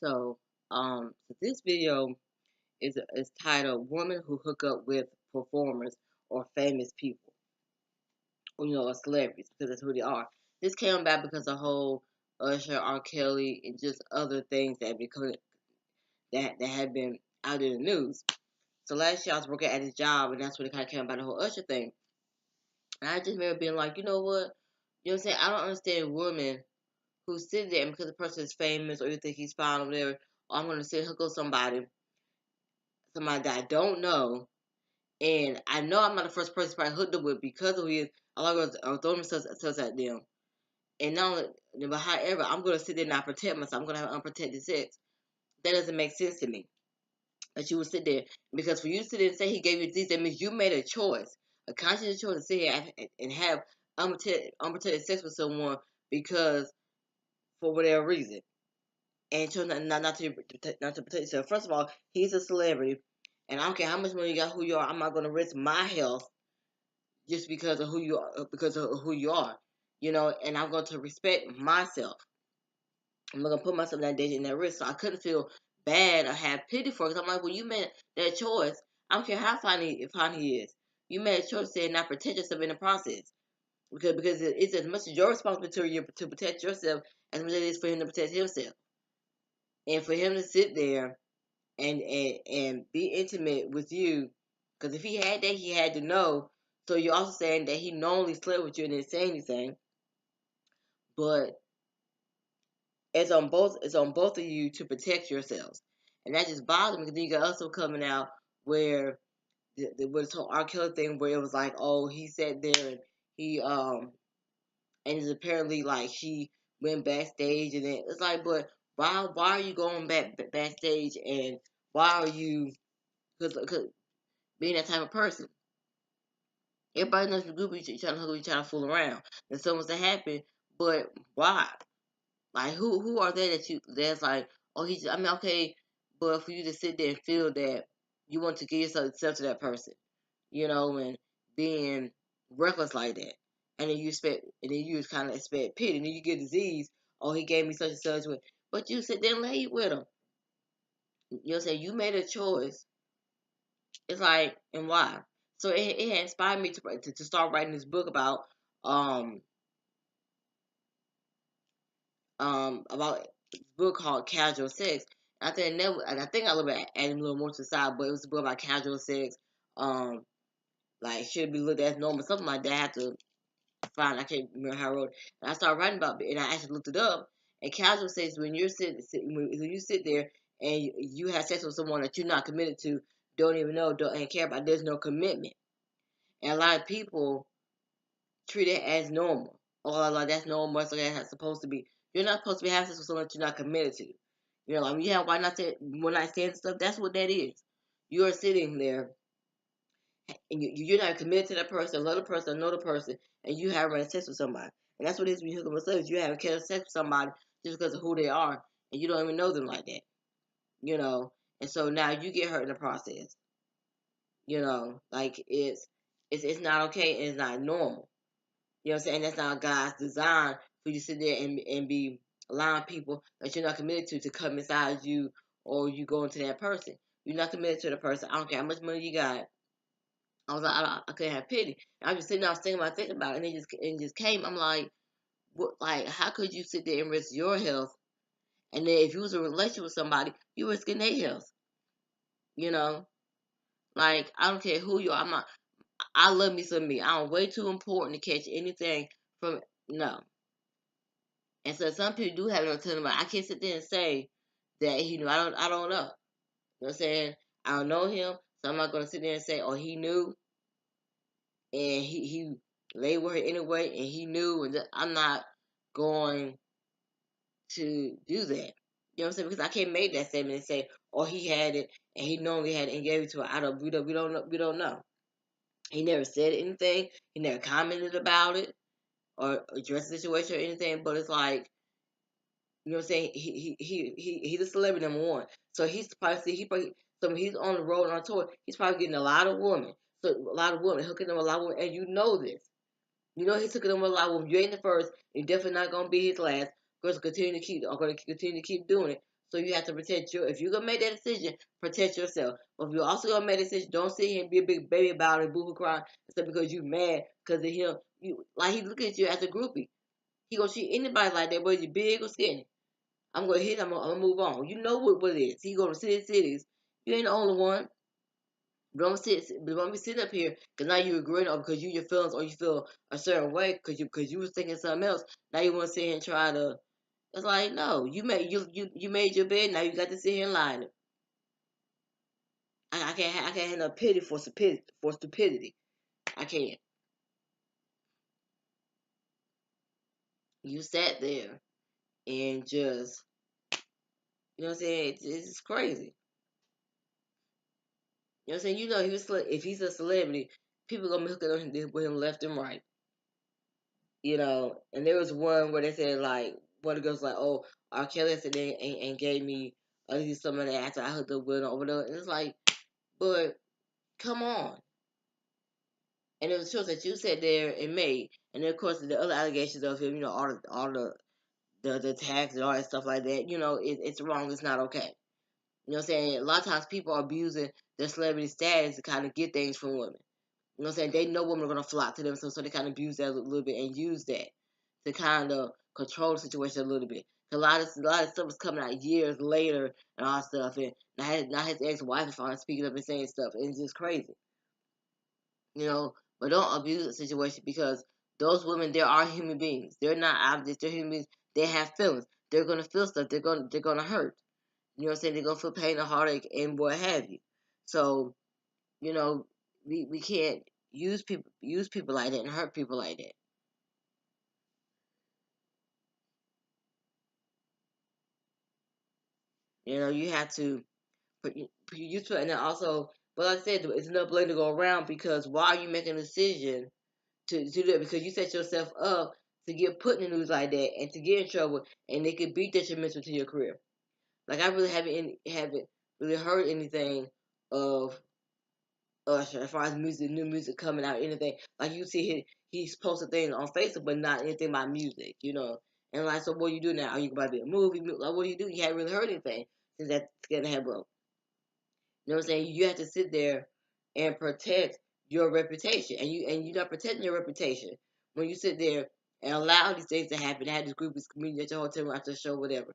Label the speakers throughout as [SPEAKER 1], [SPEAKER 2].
[SPEAKER 1] So, so this video is titled "Women Who Hook Up with Performers or Famous People, or, or celebrities, because that's who they are." This came about because the whole Usher, R. Kelly, and just other things that have been out in the news. So last year I was working at his job, and that's when it kind of came about the whole Usher thing. And I just remember being like, you know what? You know what I'm saying? I don't understand women who sit there and because the person is famous or you think he's fine or whatever. Or I'm gonna sit hook up somebody that I don't know, and I know I'm not the first person probably hooked up with because of his. A lot of girls are throwing themselves at them, and not only, but however, I'm gonna sit there and not protect myself. I'm gonna have unprotected sex. That doesn't make sense to me. That you would sit there because for you to sit there and say he gave you these, that means you made a choice, a conscious choice to sit here and have unprotected sex with someone because for whatever reason. And chose not to protect yourself. First of all, he's a celebrity, and I don't care how much money you got, who you are. I'm not going to risk my health just because of who you are, And I'm going to respect myself. I'm not going to put myself in that danger and that risk. So I couldn't feel bad or have pity for it. Because I'm like, well, you made that choice. I don't care how fine he is. You made a choice to not protect yourself in the process. Because it's as much as your responsibility to protect yourself as much as it is for him to protect himself. And for him to sit there and be intimate with you, because if he had that, he had to know. So you're also saying that he knowingly slept with you and didn't say anything, but it's on both of you to protect yourselves, and that just bothers me. Because then you got also coming out where with this whole R. Kelly thing, where it was like, oh, he sat there and he and it's apparently like she went backstage, and then it's like, but why are you going backstage, and why are you because being that type of person? Everybody knows the group you trying to hug, you trying to fool around. And something's to happen, but why? Like who are they that's like, oh, I mean, okay, but for you to sit there and feel that you want to give yourself to that person, and being reckless like that. And then you just kind of expect pity, and then you get disease. Oh, he gave me such and such with, but you sit there and lay with him. You know what I'm saying? You made a choice. It's like, and why? So it had inspired me to start writing this book um about this book called Casual Sex. And I think I little bit added a little more to the side, but it was a book about casual sex. Um, like should be looked at as normal, something like that. I have to find. I can't remember how I wrote it. And I started writing about it, and I actually looked it up. And casual sex, when when you sit there and you have sex with someone that you're not committed to, don't even know, don't and care about. There's no commitment, and a lot of people treat it as normal. Or like that's normal, that's like that's supposed to be. You're not supposed to be having sex with someone that you're not committed to. Like you have why not say when I stand stuff, that's what that is. You're sitting there and you're not committed to that person, love the person, know the person, and you have sex with somebody. And that's what it is when you hook up with sex. You having casual sex with somebody just because of who they are, and you don't even know them like that. You know, and so now you get hurt in the process. Like it's not okay and it's not normal. You know what I'm saying? That's not God's design for you to sit there and be allowing people that you're not committed to come inside you or you go into that person. You're not committed to the person. I don't care how much money you got. I was like, I couldn't have pity. And I was just sitting there, I was thinking about it, and it just came. I'm like, what? Like, how could you sit there and risk your health, and then if you was in a relationship with somebody, you risking their health? You know, like I don't care who you are. I'm not. I love me some me. I'm way too important to catch anything from no. And so some people do have no telling. I can't sit there and say that he knew. I don't know. You know what I'm saying? I don't know him, so I'm not gonna sit there and say, oh, he knew and he lay with her anyway, and he knew, and I'm not going to do that. You know what I'm saying? Because I can't make that statement and say, "Oh, he had it, and he normally had it and gave it to her." We don't know. He never said anything. He never commented about it or addressed the situation or anything. But it's like, you know what I'm saying? He's a celebrity number one, so so when he's on the road on tour, he's probably getting a lot of women. So a lot of women hooking them a lot of women, and you know this. You know he took it on a lot of women. You ain't the first. You're definitely not gonna be his last. Girls continue to keep doing it. So you have to protect your. If you're gonna make that decision, protect yourself. But if you're also gonna make a decision, don't sit here and be a big baby about it, boo hoo cry, except because you mad because of him. You like he look at you as a groupie. He gonna treat anybody like that, whether you big or skinny. I'm gonna hit. I'm gonna move on. You know what it is. He go to cities. You ain't the only one. But don't be sitting up here because now you're agreeing or because your feelings or you feel a certain way because you was thinking something else. Now you want to sit here and try to. It's like no, you made your bed. Now you got to sit here and lie in it. I can't have no pity for stupidity. I can't. You sat there and just you know what I'm saying. It's crazy. You know what I'm saying. You know if he's a celebrity, people gonna be hooking on him with him left and right. You know, and there was one where they said like one of the girls like, "Oh, R. Kelly said they and gave me at least some of that after I hooked up with him over there," and it's like, but come on. And it was true that you sat there and made, and then of course the other allegations of him, you know, all the tags and all that stuff like that, you know, it's wrong. It's not okay. You know what I'm saying? A lot of times people are abusing their celebrity status to kind of get things from women. You know what I'm saying? They know women are gonna flock to them, so they kind of abuse that a little bit and use that to kind of control the situation a little bit. A lot of stuff is coming out years later and all stuff, and now his ex-wife is finally speaking up and saying stuff, and it's just crazy, you know. But don't abuse the situation because those women, they are human beings. They're not objects. They're human beings. They have feelings. They're gonna feel stuff. They're gonna hurt. You know what I'm saying? They're gonna feel pain and heartache and what have you. So you know, we can't use people like that and hurt people like that. You know, you have to put you used to it, and then also, but like I said, it's another blame to go around because why are you making a decision to do that? Because you set yourself up to get put in the news like that and to get in trouble, and it could be detrimental to your career. Like I really haven't really heard anything of Usher as far as music, new music coming out, anything. Like you see, he's posted things on Facebook, but not anything about music, you know. And like, so what do you do now? Are you about to be a movie? Like, what do you do? You haven't really heard anything since that Together had broke. You know what I'm saying? You have to sit there and protect your reputation, and you're not protecting your reputation when you sit there and allow these things to happen. Have this group of comedians at your hotel after the show, whatever.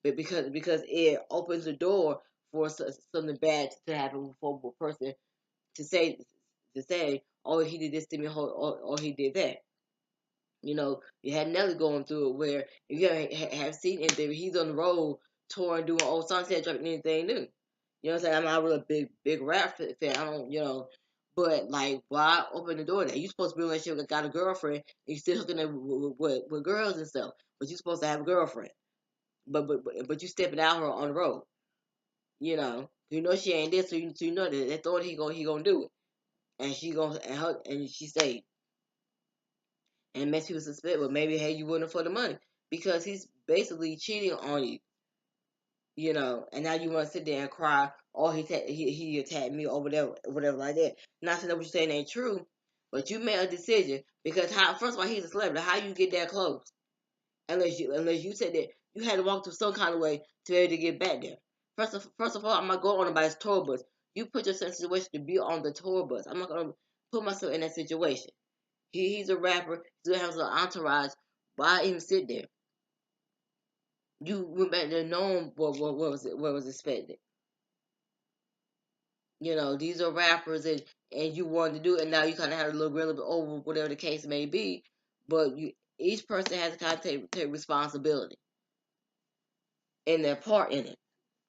[SPEAKER 1] But because it opens the door for something bad to happen for a person to say, oh, he did this to me, or he did that. You know, you had Nelly going through it where if you have seen anything, he's on the road touring, doing old songs, he had dropping anything new. You know what I'm saying? I'm not really a big rap fan. I don't, but like, why open the door? There, you supposed to be in a relationship, got a girlfriend, and you still hooking up with girls and stuff, but you supposed to have a girlfriend. But you stepping out her on the road. You know she ain't this, so you know that thought he gonna do it, and she gonna and she say and makes people suspect, well, maybe hey, you wouldn't for the money because he's basically cheating on you, and now you want to sit there and cry, or he attacked me or whatever like that. Not saying that what you're saying ain't true, but you made a decision because how first of all he's a celebrity. How you get that close? Unless you said that you had to walk through some kind of way to be able to get back there. First of all, I'm not going on anybody's tour bus. You put yourself in a situation to be on the tour bus. I'm not gonna put myself in that situation. He's a rapper. He has an entourage. Why even sit there? You went back there knowing what was expected. These are rappers and you wanted to do it, and now you kind of had a little bit over whatever the case may be. But each person has to kind of take responsibility in their part in it.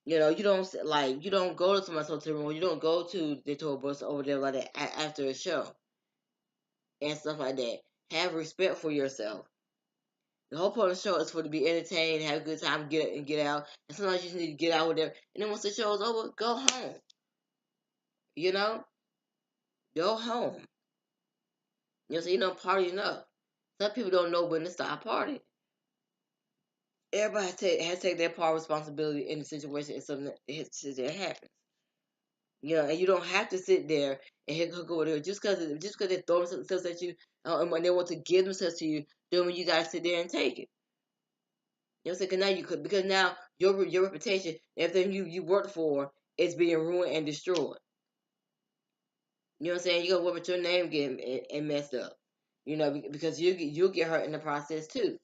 [SPEAKER 1] You don't go to someone's hotel room, you don't go to the tour bus over there like that after a show and stuff like that. Have respect for yourself. The whole point of the show is for to be entertained, have a good time, get out. And sometimes you just need to get out with them. And then once the show is over, go home. You know, go home. So you don't party enough. Some people don't know when to stop partying. Everybody has to take their part of responsibility in the situation if something that happens. And you don't have to sit there and hook over there just because they're throwing themselves at you, and when they want to give themselves to you, then when you gotta sit there and take it. You know what I'm saying? Cause now you could, because now your reputation, everything you worked for, is being ruined and destroyed. You know what I'm saying? You're gonna work with your name getting and messed up. You know, because you'll get hurt in the process too.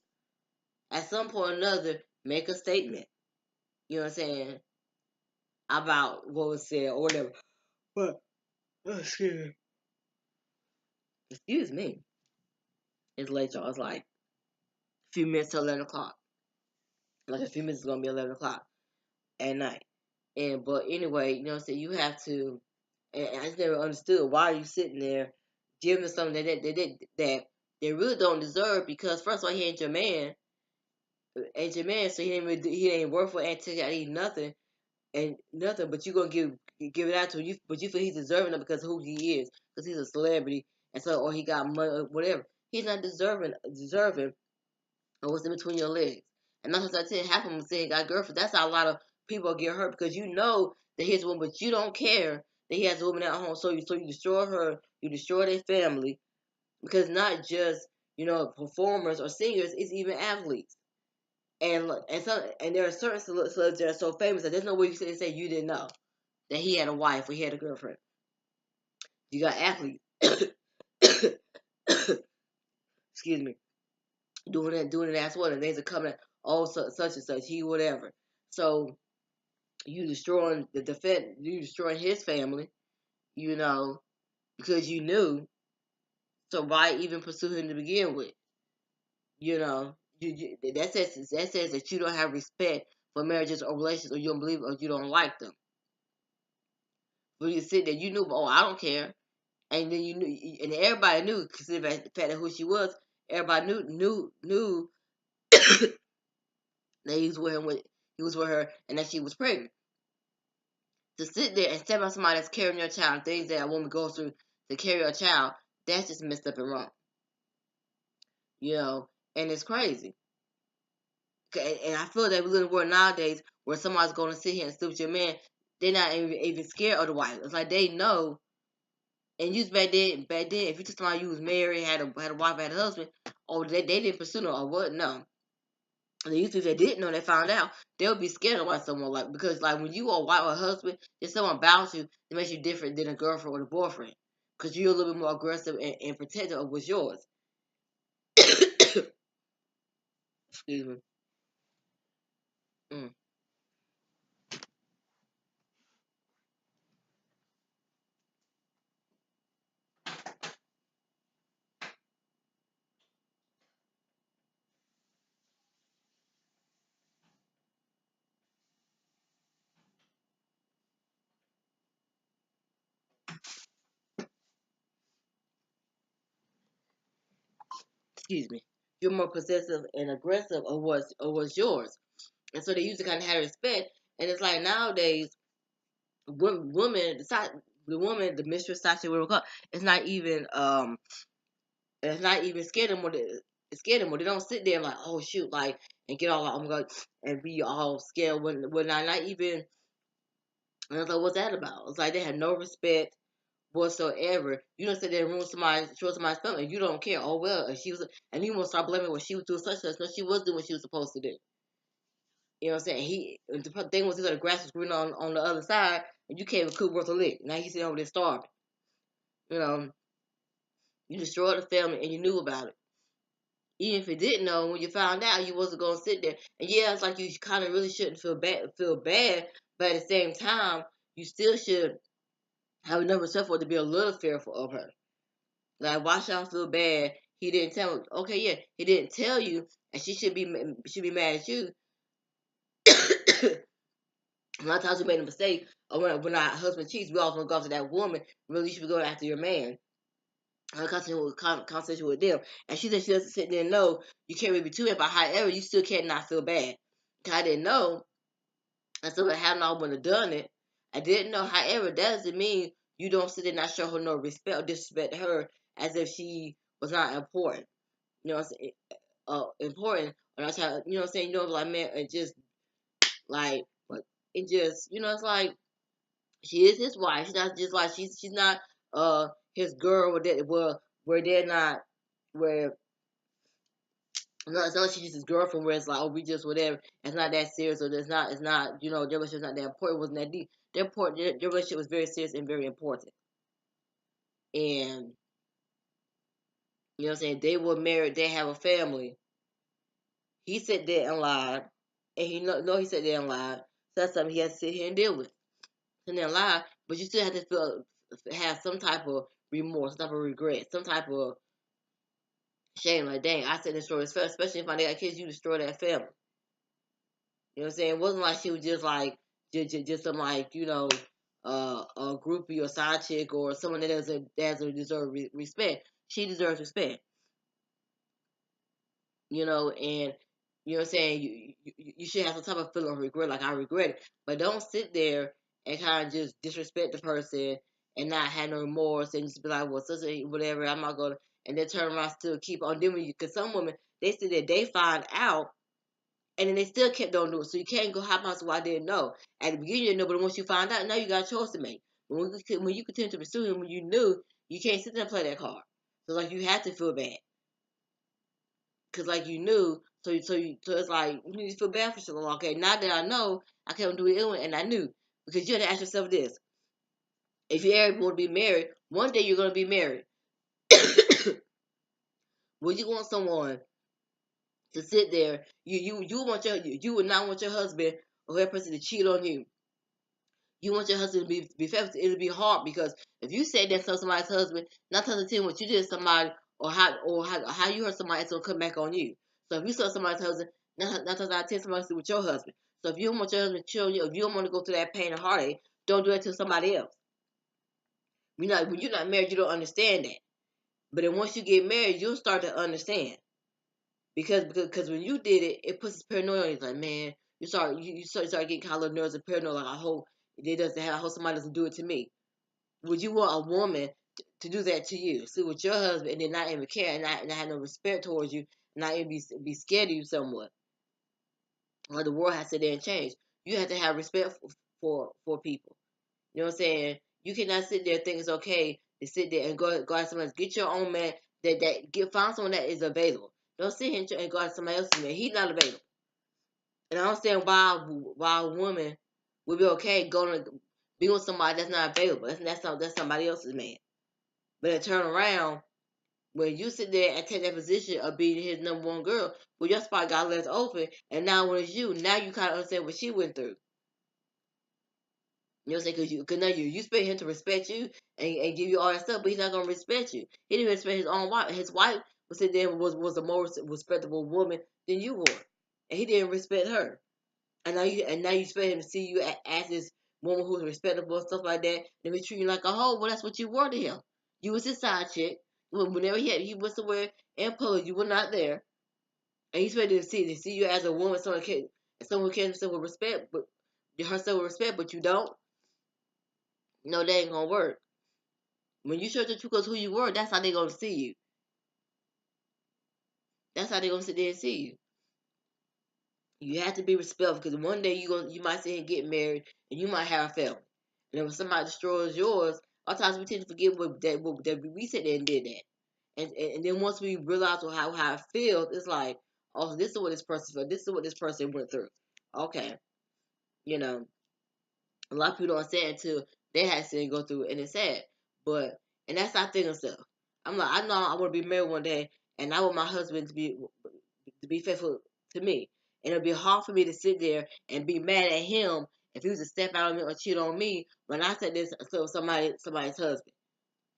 [SPEAKER 1] At some point or another, make a statement. You know what I'm saying? About what was said or whatever. But excuse me. It's late, y'all. It's like a few minutes to 11 o'clock. Like a few minutes is gonna be 11 o'clock at night. And but anyway, you know what I'm saying? You have to. And I just never understood why are you sitting there giving them something that they really don't deserve, because first of all, he ain't your man, so he ain't worth for, ain't take out eat nothing and nothing. But you gonna give it out to him. But you feel he's deserving of because of who he is, because he's a celebrity, and so or he got money or whatever. He's not deserving of what's in between your legs. And that's what I tell you, half of them say he got girlfriend. That's how a lot of people get hurt, because you know that he's a woman, but you don't care that he has a woman at home. So you destroy her, you destroy their family, because not just performers or singers, it's even athletes. And there are certain celebrities that are so famous that there's no way you can say you didn't know that he had a wife or he had a girlfriend. You got athletes, excuse me, doing that sort of things are coming. Oh, such and such, he whatever. So you destroying you destroying his family, you know, because you knew. So why even pursue him to begin with? You know, that says that you don't have respect for marriages or relations, or you don't believe, or you don't like them. But you sit there, you knew, oh, I don't care, and then you knew, and everybody knew, considering the fact of who she was. Everybody knew that he was with her, and that she was pregnant. To sit there and step on somebody that's carrying your child, things that a woman goes through to carry a child, that's just messed up and wrong. You know, and it's crazy. And I feel that we live in a world nowadays where somebody's going to sit here and sleep with your man. They're not even scared of the wife. It's like they know. And you back then, if you told somebody you was married, had a wife, had a husband, or they didn't pursue no or what, no. And the youth, if they didn't know, they found out, they would be scared of what someone like, because like when you are a wife or a husband, if someone bounds you, it makes you different than a girlfriend or a boyfriend, because you're a little bit more aggressive and protective of what's yours. Excuse me. Mm. Excuse me. You're more possessive and aggressive of what's yours, and so they used to kind of have respect. And it's like nowadays, women, the mistress, Sasha, whatever we call it, it's not even scared anymore. It's scared anymore. They don't sit there and like, oh shoot, like, and get all like, oh my god, and be all scared when not even. And I was like, what's that about? It's like they have no respect whatsoever. You don't sit there and ruin show somebody's family, and you don't care. Oh well, and she was, and you want to start blaming what she was doing such and such. No, she was doing what she was supposed to do. You know what I'm saying? The thing was, the grass was green on the other side, and you can't even cook worth a lick. Now he's sitting over there starving. You know, you destroyed the family, and you knew about it. Even if you didn't know, when you found out, you wasn't gonna sit there. And yeah, it's like you kind of really shouldn't feel bad, but at the same time, you still should have enough respect for it to be a little fearful of her. Like, why should I feel bad? He didn't tell me. Okay, yeah, he didn't tell you, and she should be mad at you. A lot of times we made a mistake, or when our husband cheats, we always want to go after that woman. Really, you should be going after your man. Conversation with them. And she said she doesn't sit there and know you can't really be too bad, but however, you still can't not feel bad. I didn't know, and so I hadn't all would have done it. I didn't know, however, that doesn't mean you don't sit there and not show her no respect or disrespect her as if she was not important. You know what I'm saying? Important. Or not trying, you know what I'm saying? You know, like, man, it just, like, but it just, it's like, she is his wife. She's not just like, she's not his girl, where they're not, where It's not like she's just his girlfriend where it's like, oh, we just whatever. It's not that serious, or it's not, their relationship's not that important. It wasn't that deep. Their relationship was very serious and very important. And, you know what I'm saying? They were married, they have a family. He sat there and lied. And he sat there and lied. So that's something he has to sit here and deal with. And then lie, but you still have to have some type of remorse, some type of regret, some type of shame. Like, dang, I said destroy his family, especially if I got kids, you destroy that family. You know what I'm saying? It wasn't like she was just like just some like a groupie or side chick or someone that doesn't deserve respect. She deserves respect. And you know what I'm saying. You should have some type of feeling of regret, like I regret it, but don't sit there and kind of just disrespect the person and not have no remorse and just be like, well, sister, whatever, I'm not gonna, and then turn around still keep on doing you. Because some women, they say that they find out and then they still kept on doing it. So you can't go hop on, so I didn't know. At the beginning, you didn't know, but once you find out, now you got a choice to make. When you continue to pursue him, when you knew, you can't sit there and play that card. So, like, you have to feel bad. Because, like, you knew, so it's like, you need to feel bad for so long. Okay, now that I know, I can't do it, and I knew. Because you had to ask yourself this. If you ever want to be married, one day you're going to be married. Will you want someone to sit there? You would not want your husband or that person to cheat on you. You want your husband to be faithful. It'll be hard because if you say that to somebody's husband, not telling him what you did to somebody or how you hurt somebody, it's gonna come back on you. So if you tell somebody's husband, not telling out 10 somebody to with your husband. So if you don't want your husband to chill you, if you don't want to go through that pain and heartache, don't do it to somebody else. When you're not married, you don't understand that. But then once you get married, you'll start to understand. Because when you did it, it puts paranoia on you. It's like, man, you start getting kind of little nervous and paranoid. Like, I hope somebody doesn't do it to me. Would you want a woman to do that to you? See, with your husband, and then not even care, and not have no respect towards you, not even be scared of you somewhat. Like the world has to then change. You have to have respect for people. You know what I'm saying? You cannot sit there and think it's okay to sit there and go out somebody else. Get your own man find someone that is available. Don't sit here and go out somebody else's man. He's not available. And I understand why a woman would be okay going to be with somebody that's not available. That's somebody else's man. But then turn around when you sit there and take that position of being his number one girl, well, your spot got left open, and now when it's you, now you kind of understand what she went through. You know what I'm saying? Because now you expect him to respect you and give you all that stuff, but he's not gonna respect you. He didn't respect his own wife. His wife was sitting there was a more respectable woman than you were, and he didn't respect her. And now you expect him to see you as this woman who's respectable and stuff like that, and be treating you like a hoe. Well, that's what you were to him. You was his side chick. Whenever he went somewhere in public, you were not there, and he's ready to see you as a woman, someone who carries herself with respect, but you don't. No, that ain't gonna work. When you show the truth of who you were, that's how they gonna see you. That's how they gonna sit there and see you. You have to be respectful because one day you might sit here and get married and you might have a family. And if somebody destroys yours, a lot of times we tend to forget that we sit there and did that. And then once we realize how it feels, it's like, oh, this is what this person felt. This is what this person went through. Okay, you know, a lot of people don't understand until they had to go through it, and it's sad. And that's not thinking stuff. I'm like, I know I want to be married one day, and I want my husband to be faithful to me. And it'll be hard for me to sit there and be mad at him if he was to step out on me or cheat on me when I said this to somebody's husband.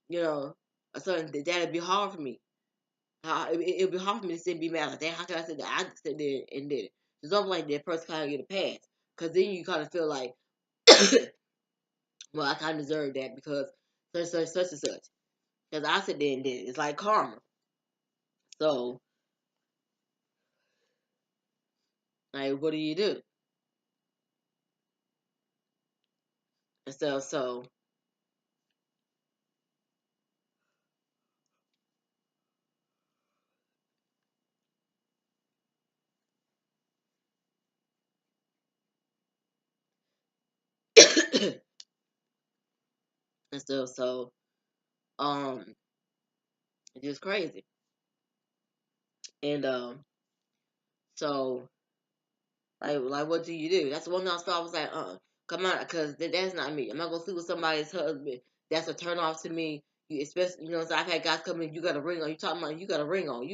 [SPEAKER 1] You know, so that'd be hard for me. It'd be hard for me to sit and be mad like that. How can I sit there? I just sit there and did it. So something like that person kind of get a pass. Because then you kind of feel like, well, I kind of deserve that because such and such. Because I sit there and did it. It's like karma. So, like, what do you do? And and um, it's just crazy. And So like what do you do? That's the one thing I was like, come on, because that's not me. I'm not gonna sleep with somebody's husband. That's a turn off to me. You especially, so I've had guys come in, you got a ring on. You talking about you got a ring on?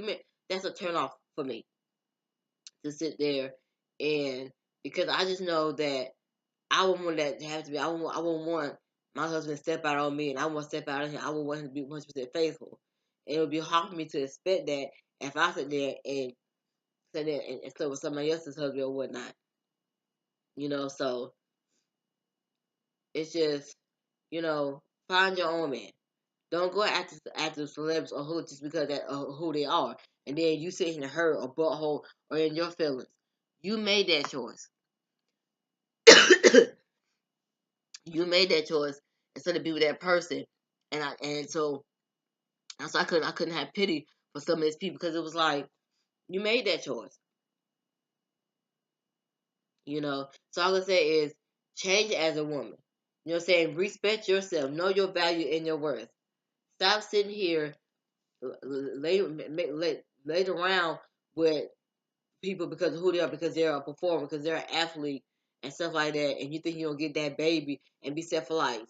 [SPEAKER 1] That's a turn off for me to sit there and because I just know that I would want that to have to be. I would want my husband to step out on me, and I want to step out on him. I would want him to be 100% faithful. And it would be hard for me to expect that if I sit there and sleep with somebody else's husband or whatnot. So it's just, find your own man. Don't go after celebs or who just because that who they are, and then you sit in a hurt or butthole or in your feelings. You made that choice. You made that choice instead of be with that person, and so I couldn't have pity for some of these people because it was like you made that choice. So all I say is change as a woman. Saying respect yourself, know your value and your worth. Stop sitting here laid around with people because of who they are, because they're a performer, because they're an athlete and stuff like that, and you think you're gonna get that baby and be set for life,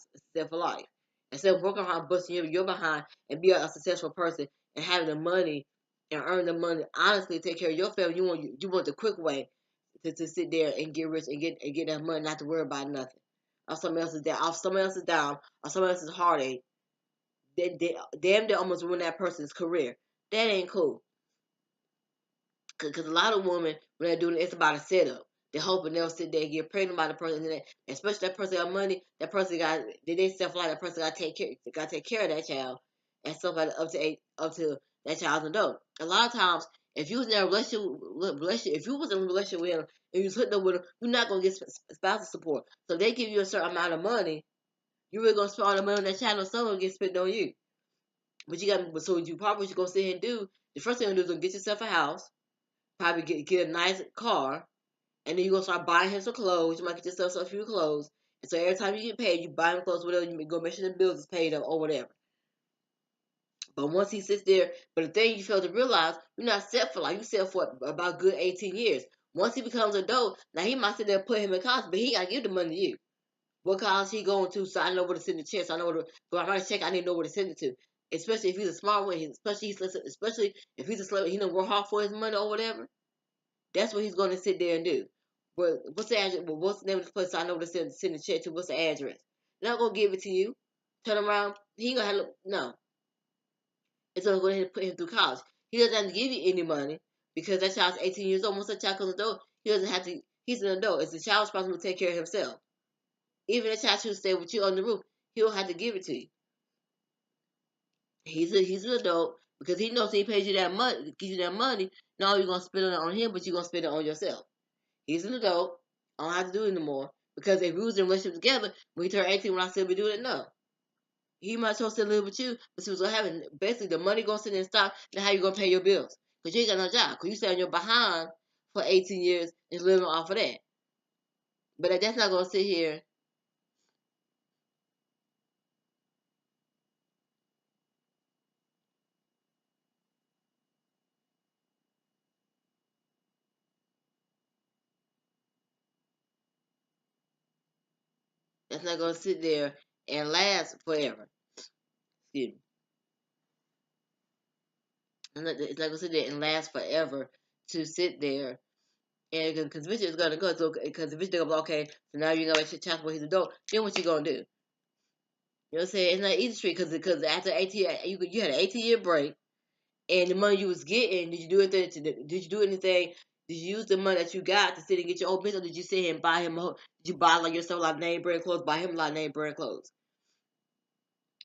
[SPEAKER 1] instead of working hard, busting your behind and be a successful person and having the money and earn the money, honestly, take care of your family. You want the quick way to sit there and get rich and get that money, not to worry about nothing. Off someone else's down, or someone else's heartache. They almost ruin that person's career. That ain't cool. Because a lot of women, when they're doing it, it's about a setup. They're hoping they'll sit there and get pregnant by the person, and especially that person got money. That person got they self like that person got to take care of that child and stuff like that up to that child's adult. A lot of times, if you was in a relationship, if you was in a relationship with him and you was hooked up with him, you're not gonna get spousal support. So if they give you a certain amount of money, you really gonna spend all the money on that child, and some will get spent on you. But you probably what you gonna sit here and do. The first thing you're gonna do is get yourself a house, probably get a nice car, and then you're gonna start buying him some clothes. You might get yourself some few clothes. And so every time you get paid, you buy him clothes, whatever, you go make sure the bills is paid up or whatever. But once he sits there, but the thing you fail to realize, you're not set for life. You set for about good 18 years. Once he becomes adult, now he might sit there and put him in college, but he gotta give the money to you. What college he going to, so I know where to send the check. So I know where to, but I'm check. I need to know where to send it to. Especially if he's a smart one, especially if he's a celebrity, he don't work hard for his money or whatever. That's what he's going to sit there and do. But what's the address? Well, what's the name of the place? So I know where to send the check to. What's the address? They're not gonna give it to you. Turn around. He ain't gonna have no. It's gonna go ahead and put him through college. He doesn't have to give you any money because that child's 18 years old. Once that child comes adult, he doesn't have to. He's an adult. It's the child's responsibility to take care of himself. Even if the child chooses to stay with you on the roof, he don't have to give it to you. He's an adult because he knows he pays you that money, gives you that money. Now you're gonna spend it on him, but you're gonna spend it on yourself. He's an adult. I don't have to do it anymore. Because if we was in a relationship together, when he turned 18, when I still be doing it, no. He might as well still live with you, but see what's gonna happen. Basically, the money gonna sit there and stop. Then how you gonna pay your bills? Because you ain't got no job. Because you stay on your behind for 18 years and living off of that. But that's not gonna sit here. That's not gonna sit there and last forever. Excuse me. It's not gonna sit there and last forever to sit there. And because eventually it's gonna go, so because eventually they're gonna be okay. So now you're gonna make your child support. He's adult. Then what you gonna do? You know what I'm saying? It's not easy street because after 18, you had an 18-year break, and the money you was getting, did you do anything? Did you use the money that you got to sit and get your own business, or did you sit here and buy him? Did you buy like yourself a lot of name brand clothes? Buy him a lot of name brand clothes?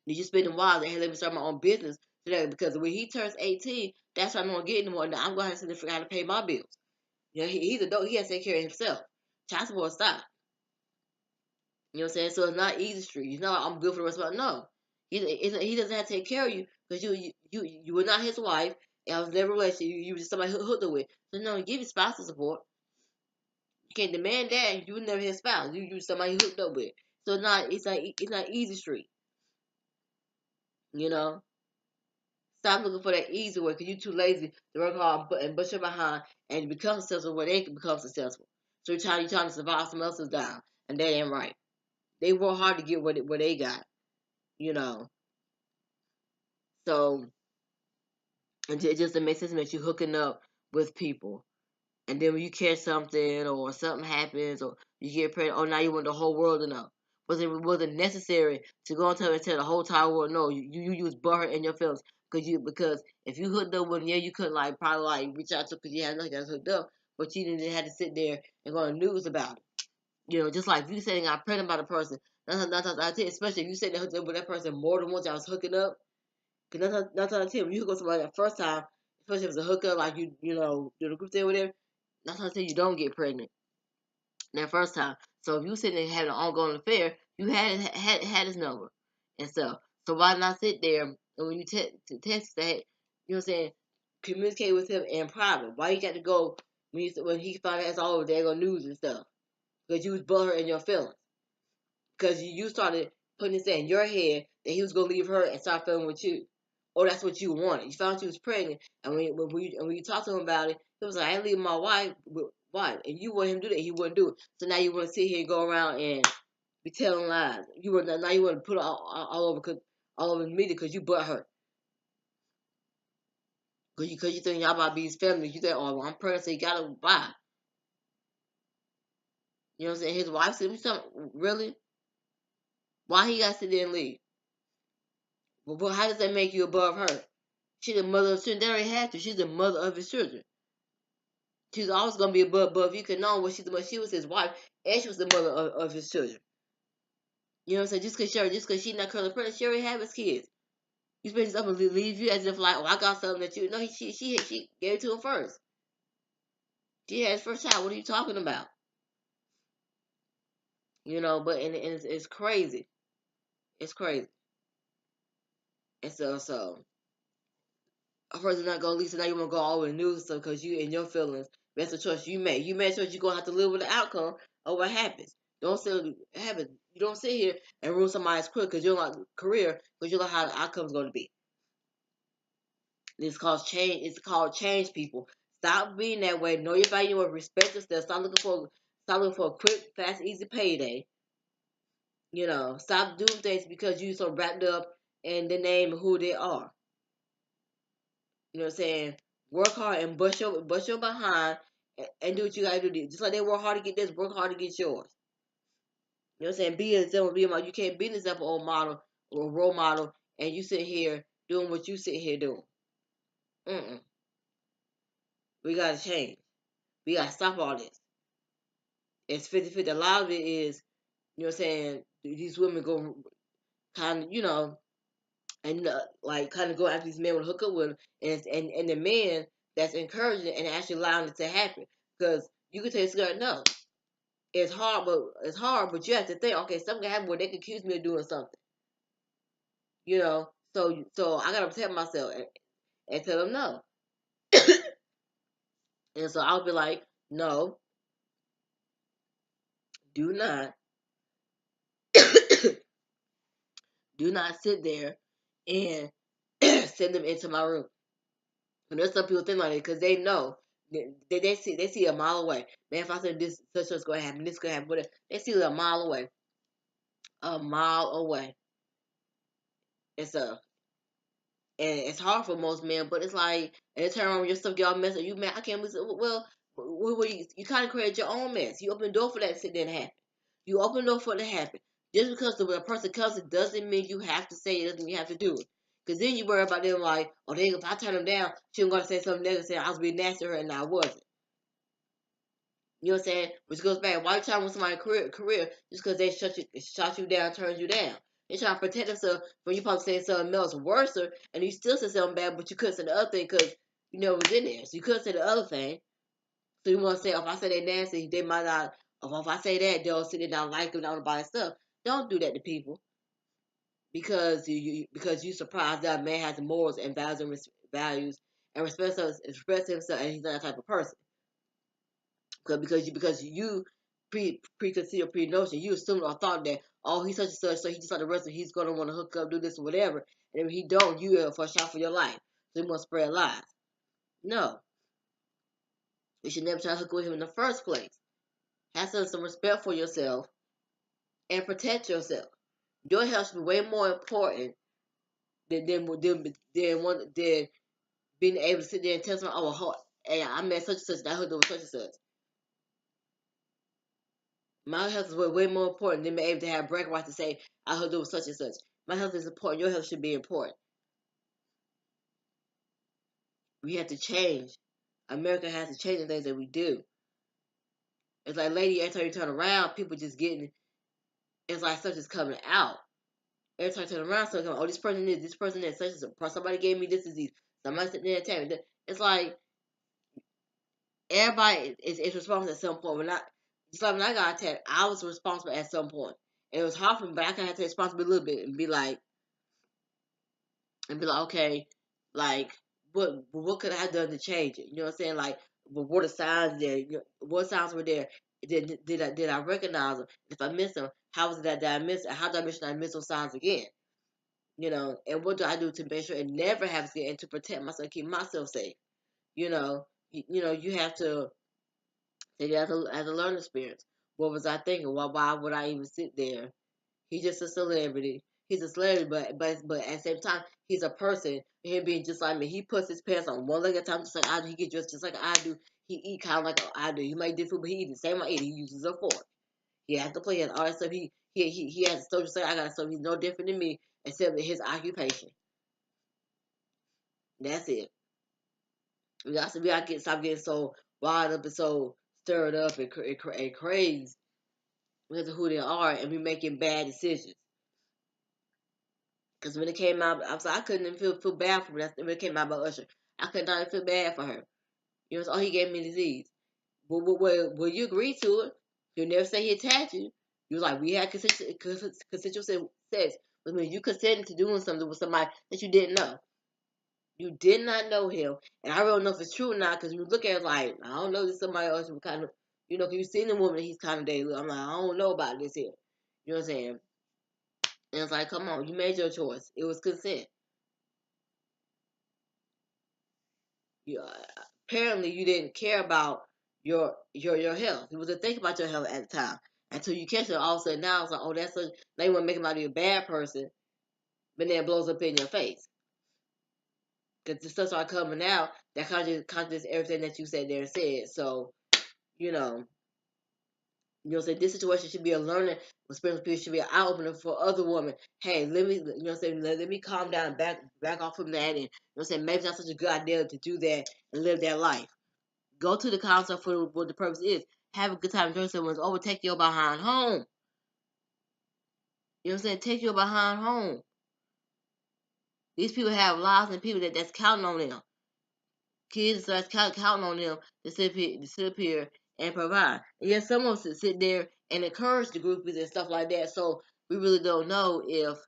[SPEAKER 1] Did you spend a while and hey, let me start my own business? So that, because when he turns 18, that's what I'm gonna get anymore. Now I'm gonna have to figure out how to pay my bills. He's adult. He has to take care of himself. Child support stop. You know what I'm saying? So it's not easy street. He's not like I'm good for the rest of my no. He doesn't have to take care of you because you were not his wife. And I was never a relationship. You were just somebody hooked up with. So no, you give you spousal support. You can't demand that. You were never his spouse. You somebody hooked up with. So it's not easy street. You know. Stop looking for that easy way because you're too lazy to work hard and bust your behind and become successful where they can become successful. So you're trying to survive someone else's down, and that ain't right. They work hard to get what they got, you know. So it just makes sense that you're hooking up with people. And then when you catch something or something happens or you get pregnant, oh, now you want the whole world to know. Was it necessary to go and tell the whole entire world no? You use butter in your feelings because if you hooked up with them, yeah, you couldn't like probably like reach out to because you had nothing else hooked up, but you didn't have to sit there and go on the news about it. Just like if you saying I'm pregnant by the person, especially if you say that hooked up with that person more than once, I was hooking up. Because that's what I tell you, when you hook up with somebody that first time, especially if it's a hookup, like do the group thing with them, that's how I tell you don't get pregnant that first time. So if you sitting there having an ongoing affair, you had his number and stuff. So why not sit there and when you text that, you know what I'm saying, communicate with him in private? Why you got to go when he found out it's all over there go news and stuff? Because you was butthurt in your feelings. Because you started putting this in your head that he was gonna leave her and start feeling with you. Oh, that's what you wanted. You found she was pregnant, and when you talked to him about it, he was like, "I ain't leaving my wife with wife," and you want him to do that, he wouldn't do it. So now you want to sit here and go around and be telling lies. You want now you want to put it all over the media because you butt hurt. Because you think y'all about these families, you think, oh, well, I'm pregnant, so you gotta buy. You know what I'm saying? His wife said, "Something really? Why he got to sit there and leave? But how does that make you above her? She's the mother of children. They already had to. She's the mother of his children. She's always gonna be above you. Can know what she was his wife and she was the mother of his children. You know what I'm saying? Just cause she's not currently pregnant, she already have his kids. You supposed to up and leave you as if like, oh, I got something that you know. She gave it to him first. She had his first child. What are you talking about? But it's crazy. It's crazy. And so a person not gonna leave, so now you wanna go all over the news and stuff because you and your feelings. That's the choice you made. You made a choice. You're gonna have to live with the outcome of what happens. Don't say happen. You don't sit here and ruin somebody's career because you know how the outcome's gonna be. It's called change. It's called change. People stop being that way. Know your value and respect yourself. Stop looking for a quick, fast, easy payday. Stop doing things because you so wrapped up in the name of who they are. You know what I'm saying? Work hard and bust your behind and do what you gotta do. Just like they work hard to get this, work hard to get yours. You know what I'm saying? Be an example, be a model. You can't be an example or model or role model and you sit here doing what you sit here doing. Mm-mm. We gotta change. We gotta stop all this. It's 50-50. A lot of it is, you know what I'm saying, these women go kind of, and like kind of go after these men with hook up with them, and the men that's encouraging and actually allowing it to happen. Because you can tell this girl, no, it's hard, but you have to think, okay, something can happen where they can accuse me of doing something, you know. So I gotta protect myself and tell them no. And so I'll be like, no, do not, do not sit there and send them into my room. And there's some people think like that because they know they see a mile away. Man, if I said this, such what's going to happen, this going to happen, whatever. They see it a mile away. And so, and it's hard for most men, but it's like, and they turn around when your stuff get all messed up. You man, I can't listen. Well, you kind of create your own mess. You open the door for that to then happen. You open the door for it to happen. Just because the person comes, it doesn't mean you have to say it. Doesn't mean you have to do it. Because then you worry about them like, oh, if I turn them down, she's going to say something negative, saying I was being nasty to her and I wasn't. You know what I'm saying? Which goes back. Why you trying to win somebody's career just because they shot you down, turned you down? They trying to protect themselves from you probably saying something else worse, and you still said something bad, but you couldn't say the other thing because you know it was in there. So you couldn't say the other thing. So you want to say, oh, if I say they nasty, they might not. Or if I say that, they'll sit there and not like them, not buy stuff. Don't do that to people because you surprised that man has morals and values and respects himself, and he's not that type of person. Because you preconceived or pre-notion, you assumed or thought that he's such and such, so he just like the rest of he's gonna want to hook up, do this or whatever, and if he don't, you for a shot for your life. So he must spread lies. No, you should never try to hook with him in the first place. Have some respect for yourself and protect yourself. Your health should be way more important than being able to sit there and tell someone, oh, hey, I met such and such, and I hooked up with such and such. My health is way more important than being able to have bragging rights to say I hooked up with such and such. My health is important. Your health should be important. We have to change. America has to change the things that we do. It's like, lady, every time you turn around, people just getting. It's like stuff is coming out. Every time I turn around, something coming. Oh, this person is, such and such. Somebody gave me this disease. Somebody sitting there and telling me. It's like everybody is responsible at some point. Just like when I got attacked, I was responsible at some point. And it was hard for me, but I kind of had to take responsibility a little bit and be like, okay, like what could I have done to change it? You know what I'm saying? Like, what are the signs there? What signs were there? Did I recognize them? If I missed them, how was it that I missed it? How did I make sure I miss those signs again? You know, and what do I do to make sure it never happens again and to protect myself, keep myself safe? You know, you have to take it as a learning experience. What was I thinking? Why would I even sit there? He's just a celebrity. He's a celebrity, but at the same time, he's a person. Him being just like me, he puts his pants on one leg at a time, just like I do. He gets dressed just like I do. He eat kind of like I do. He might do food, but he eats the same way I eat. He uses a fork. He has to play and all that stuff. He has a social say I got a social. He's no different than me, except his occupation. That's it. We got to stop getting so wild up and so stirred up and crazy because of who they are, and we making bad decisions. Because when it came out, I couldn't even feel bad for her. When it came out about Usher, I could not even feel bad for her. You know, so, oh, he gave me disease. Well, you agreed to it. You never say he attacked you. You was like, we had consensual sex. Which means you consented to doing something with somebody that you didn't know. You did not know him. And I don't know if it's true or not, because you look at it like, I don't know, this somebody else who kind of, because you've seen the woman that he's kind of dating. I'm like, I don't know about this here. You know what I'm saying? And it's like, come on, you made your choice. It was consent. You, apparently you didn't care about your health. You wasn't thinking about your health at the time until you catch it. All of a sudden now it's like, oh, that's such. They want to make him out to be a bad person, but then it blows up in your face because the stuff started coming out that contradicts everything that you said there and said. So you know. Say this situation should be a learning experience. People should be an eye opener for other women. Hey, let me calm down and back off from that, and maybe it's not such a good idea to do that and live that life. Go to the concert for what the purpose is. Have a good time enjoying someone's over. Take your behind home. You know what I'm saying? Take your behind home. These people have lives and people that's counting on them. Kids that's counting on them to sit up here and provide. And yes, some of us sit there and encourage the groupies and stuff like that. So we really don't know if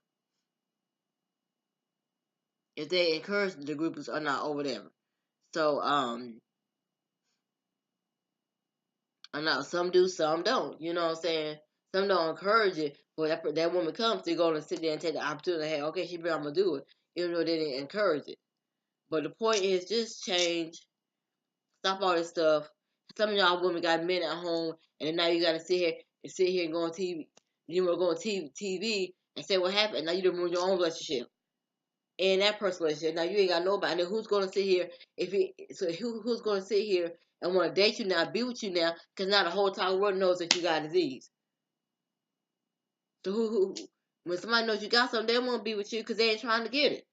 [SPEAKER 1] they encourage the groupies or not or whatever. So I know some do, some don't. You know what I'm saying? Some don't encourage it. But that woman comes, they're going to sit there and take the opportunity. Hey, okay, I'm going to do it. Even though they didn't encourage it. But the point is just change. Stop all this stuff. Some of y'all women got men at home, and then now you got to sit here and go on TV. You want to go on TV and say what happened. Now you done ruined your own relationship and that person's relationship. Now you ain't got nobody. Now who's going to sit here who's going to sit here and want to date you now, be with you now? Because now the whole entire world knows that you got a disease. So when somebody knows you got something, they won't be with you because they ain't trying to get it.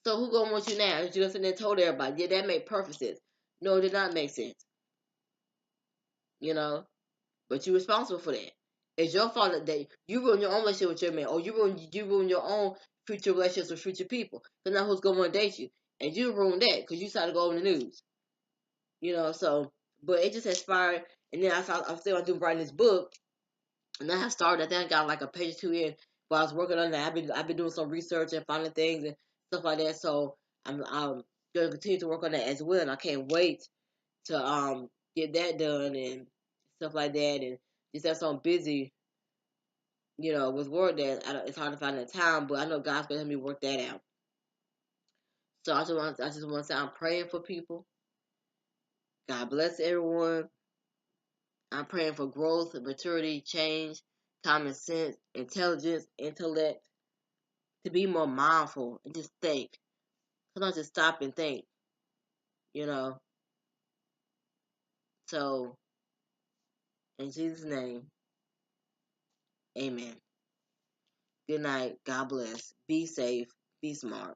[SPEAKER 1] So who gonna want you now? You just and told everybody, yeah, that made perfect sense. No, it did not make sense. You know, but you're responsible for that. It's your fault that you ruin your own relationship with your man, or you ruin your own future relationships with future people. So now who's gonna want to date you? And you ruined that because you decided to go on the news. So but it just inspired. And then I'm still doing writing this book, and I have started. I think I got like a page or two in, but I was working on that. I've been doing some research and finding things and stuff like that. So I'm gonna continue to work on that as well, and I can't wait to get that done and stuff like that, and just have so busy, with work that it's hard to find the time. But I know God's gonna help me work that out. So I just want to say I'm praying for people. God bless everyone. I'm praying for growth, maturity, change, common sense, intelligence, intellect, to be more mindful and just think. Sometimes just stop and think, you know. So, in Jesus' name, amen. Good night. God bless. Be safe. Be smart.